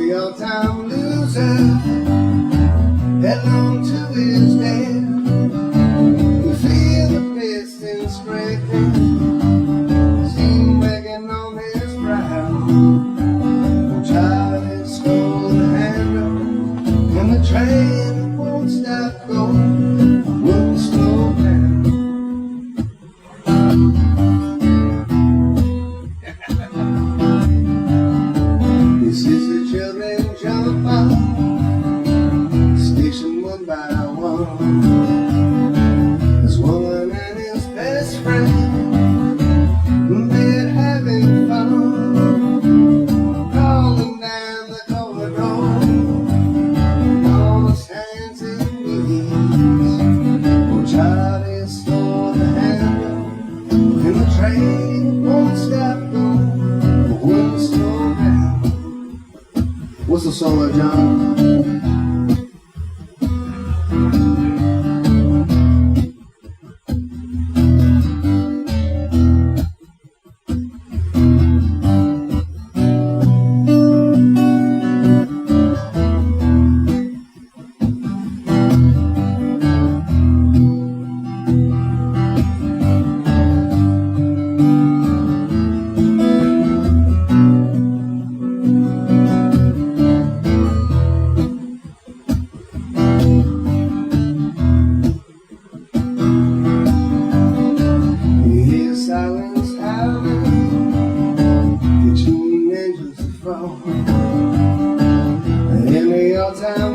the all-time loser, headlong to his death. You feel the pistons scraping, steam wagging on his brow. Oh, Charlie stole the handle, and the train won't stop going, won't slow down. This is the children jump on, station one by one. This woman and his best friend, they're having fun, crawling down the corridor, almost hands and knees. Oh, Charlie stole the handle, and the train won't stop going, won't slow down. What's the solo, John? Silence howling, the tune angels to fall. In the all-time